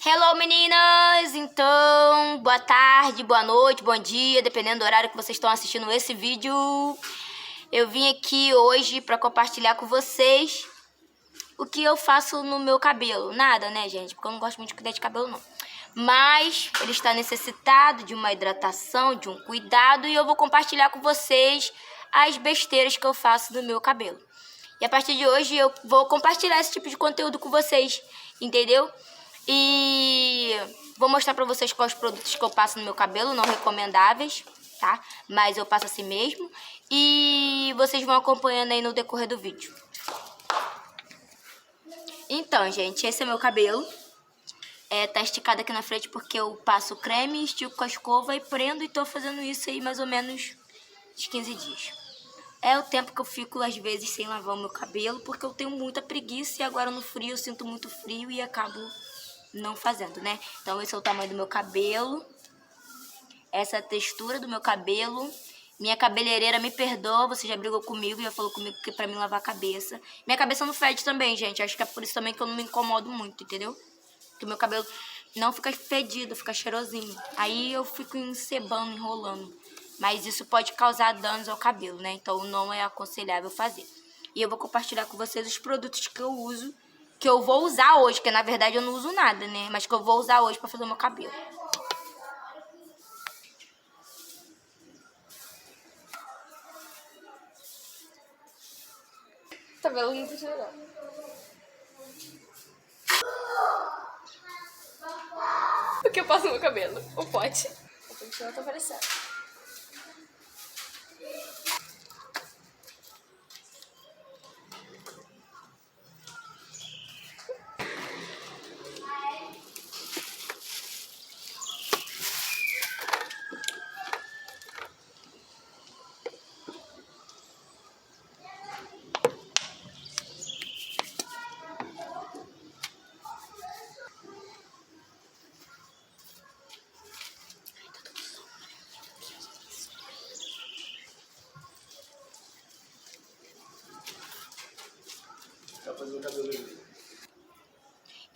Hello, meninas! Então, boa tarde, boa noite, bom dia, dependendo do horário que vocês estão assistindo esse vídeo. Eu vim aqui hoje para compartilhar com vocês o que eu faço no meu cabelo. Nada, né, gente? Porque eu não gosto muito de cuidar de cabelo, não. Mas ele está necessitado de uma hidratação, de um cuidado, e eu vou compartilhar com vocês as besteiras que eu faço no meu cabelo. E a partir de hoje eu vou compartilhar esse tipo de conteúdo com vocês, entendeu? E vou mostrar pra vocês quais produtos que eu passo no meu cabelo, não recomendáveis, tá? Mas eu passo assim mesmo. E vocês vão acompanhando aí no decorrer do vídeo. Então, gente, esse é meu cabelo. Tá esticado aqui na frente porque eu passo creme, estico com a escova e prendo. E tô fazendo isso aí mais ou menos uns 15 dias. É o tempo que eu fico, às vezes, sem lavar o meu cabelo, porque eu tenho muita preguiça e agora no frio eu sinto muito frio e acabo não fazendo, né? Então, esse é o tamanho do meu cabelo. Essa é a textura do meu cabelo. Minha cabeleireira me perdoa, você já brigou comigo, já falou comigo que é pra mim lavar a cabeça. Minha cabeça não fede também, gente. Acho que é por isso também que eu não me incomodo muito, entendeu? Porque meu cabelo não fica fedido, fica cheirosinho. Aí eu fico encebando, enrolando. Mas isso pode causar danos ao cabelo, né? Então não é aconselhável fazer. E eu vou compartilhar com vocês os produtos que eu uso, que eu vou usar hoje, que na verdade eu não uso nada, né? Mas que eu vou usar hoje pra fazer o meu cabelo. Cabelo muito legal. O que eu passo no meu cabelo? O pote. O pote não tá aparecendo.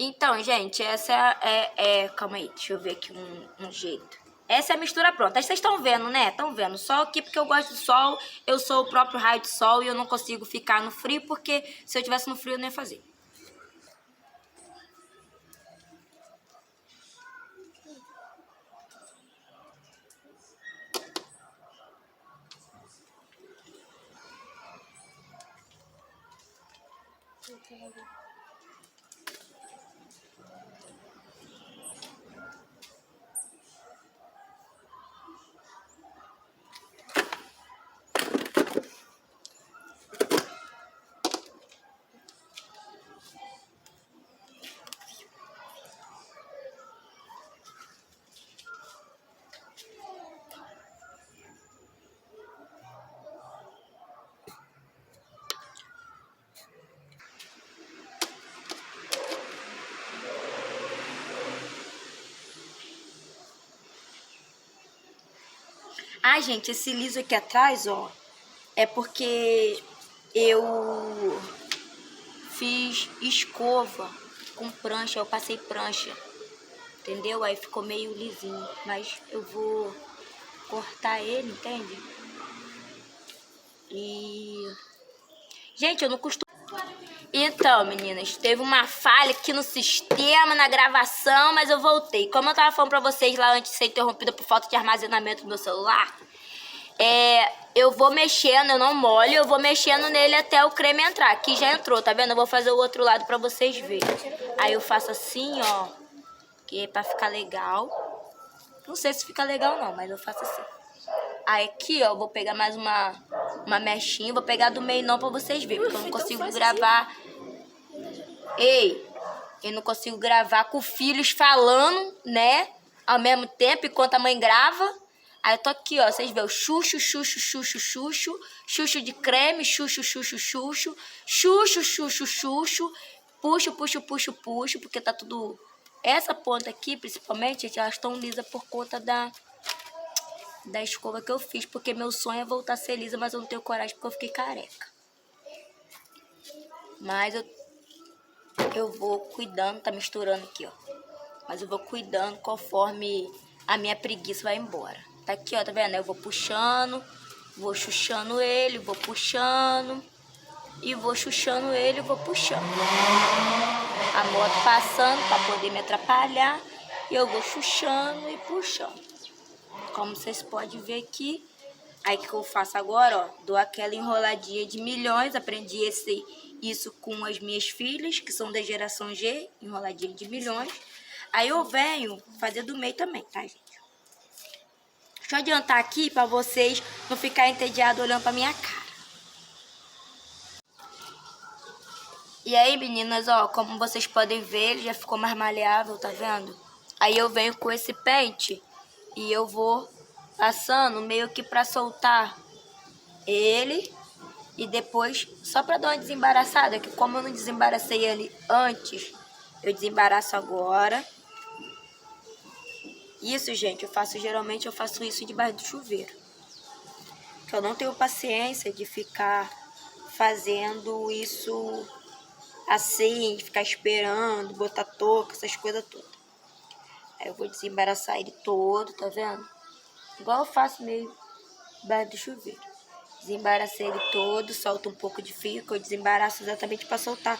Então, gente, essa calma aí, deixa eu ver aqui um jeito. Essa é a mistura pronta. Vocês estão vendo, né? Estão vendo. Sol aqui porque eu gosto do sol. Eu sou o próprio raio de sol e eu não consigo ficar no frio porque se eu tivesse no frio eu não ia fazer. Ah, gente, esse liso aqui atrás, ó, é porque eu fiz escova com prancha, eu passei prancha, entendeu? Aí ficou meio lisinho, mas eu vou cortar ele, entende? E... gente, eu não costumo... Então, meninas, teve uma falha aqui no sistema, na gravação, mas eu voltei. Como eu tava falando pra vocês lá antes de ser interrompida por falta de armazenamento do meu celular, eu vou mexendo, eu não molho, eu vou mexendo nele até o creme entrar. Aqui já entrou, tá vendo? Eu vou fazer o outro lado pra vocês verem. Aí eu faço assim, ó, que é pra ficar legal. Não sei se fica legal não, mas eu faço assim. Aí aqui, ó, eu vou pegar mais uma mechinha, vou pegar do meio não pra vocês verem, porque eu não consigo gravar. Ei, eu não consigo gravar com filhos falando, né, ao mesmo tempo, enquanto a mãe grava. Aí eu tô aqui, ó, vocês veem o xuxo, xuxo, xuxo, xuxo, xuxo de creme, xuxo, xuxo, xuxo, xuxo, xuxo, xuxo, puxo, puxo, puxo, puxo, porque tá tudo... Essa ponta aqui, principalmente, gente, elas estão lisas por conta da escova que eu fiz, porque meu sonho é voltar a ser lisa, mas eu não tenho coragem porque eu fiquei careca. Mas eu vou cuidando, tá misturando aqui, ó. Mas eu vou cuidando conforme a minha preguiça vai embora. Tá aqui, ó, tá vendo? Eu vou puxando, vou chuchando ele, vou puxando. E vou chuchando ele, vou puxando. A moto passando pra poder me atrapalhar. E eu vou chuchando e puxando. Como vocês podem ver aqui. Aí o que eu faço agora, ó? Dou aquela enroladinha de milhões. Aprendi isso com as minhas filhas, que são da geração G. Enroladinha de milhões. Aí eu venho fazer do meio também, tá, gente? Deixa eu adiantar aqui pra vocês não ficarem entediados olhando pra minha cara. E aí, meninas, ó, como vocês podem ver, ele já ficou mais maleável, tá vendo? Aí eu venho com esse pente e eu vou passando meio que pra soltar ele e depois só pra dar uma desembaraçada, que como eu não desembaracei ele antes, eu desembaraço agora. Isso, gente, geralmente eu faço isso debaixo do chuveiro. Porque eu não tenho paciência de ficar fazendo isso assim, ficar esperando, botar touca, essas coisas todas. Aí eu vou desembaraçar ele todo, tá vendo? Igual eu faço meio debaixo do chuveiro. Desembaracei ele todo, solto um pouco de fio, que eu desembaraço exatamente para soltar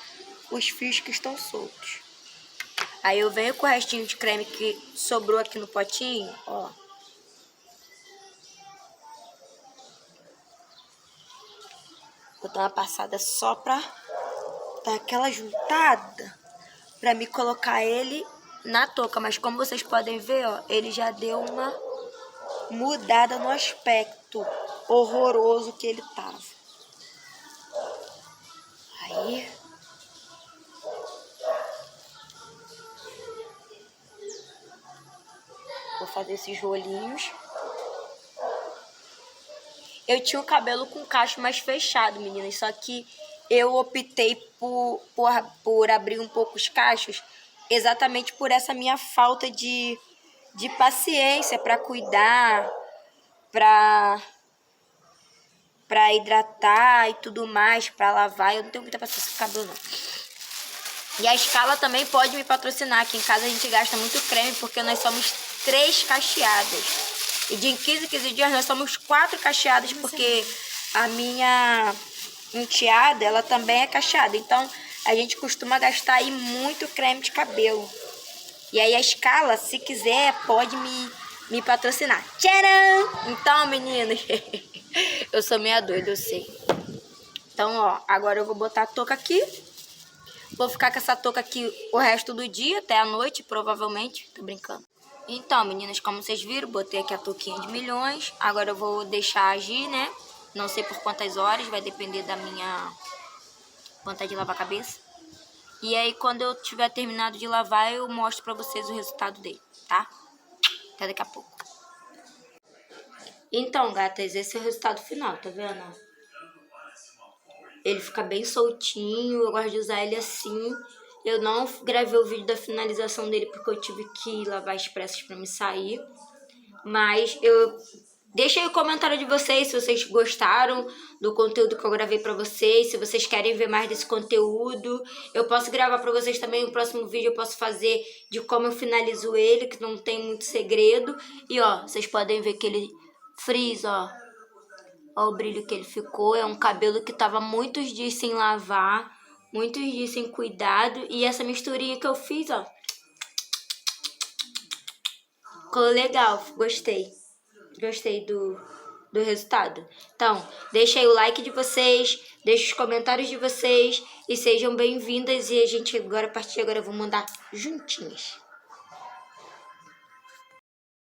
os fios que estão soltos. Aí eu venho com o restinho de creme que sobrou aqui no potinho, ó. Vou dar uma passada só pra dar aquela juntada pra me colocar ele na touca. Mas como vocês podem ver, ó, ele já deu uma mudada no aspecto horroroso que ele tava. Aí... vou fazer esses rolinhos. Eu tinha o cabelo com cacho mais fechado, meninas. Só que eu optei por abrir um pouco os cachos exatamente por essa minha falta de paciência para cuidar, para hidratar e tudo mais, para lavar. Eu não tenho muita paciência com cabelo, não. E a Scala também pode me patrocinar. Aqui em casa a gente gasta muito creme porque nós somos 3 cacheadas. E de 15 dias nós somos 4 cacheadas porque a minha enteada, ela também é cacheada. Então a gente costuma gastar aí muito creme de cabelo. E aí a Scala, se quiser, pode me patrocinar. Tcharam! Então, meninas, eu sou meia doida, eu sei. Então, ó, agora eu vou botar a touca aqui. Vou ficar com essa touca aqui o resto do dia, até a noite, provavelmente. Tô brincando. Então, meninas, como vocês viram, botei aqui a touquinha de milhões. Agora eu vou deixar agir, né? Não sei por quantas horas, vai depender da minha vontade de lavar a cabeça. E aí, quando eu tiver terminado de lavar, eu mostro pra vocês o resultado dele, tá? Até daqui a pouco. Então, gatas, esse é o resultado final, tá vendo? Ele fica bem soltinho, eu gosto de usar ele assim. Eu não gravei o vídeo da finalização dele porque eu tive que lavar as pressas pra me sair. Mas deixa aí o comentário de vocês se vocês gostaram do conteúdo que eu gravei pra vocês. Se vocês querem ver mais desse conteúdo. Eu posso gravar pra vocês também o próximo vídeo. Eu posso fazer de como eu finalizo ele, que não tem muito segredo. E ó, vocês podem ver que ele frisa, ó. Olha o brilho que ele ficou. É um cabelo que tava muitos dias sem lavar, muitos dias sem cuidado. E essa misturinha que eu fiz, ó, ficou legal. Gostei. Gostei do resultado. Então, deixa aí o like de vocês, deixa os comentários de vocês e sejam bem-vindas. E a gente agora, a partir de agora, eu vou mandar juntinhas.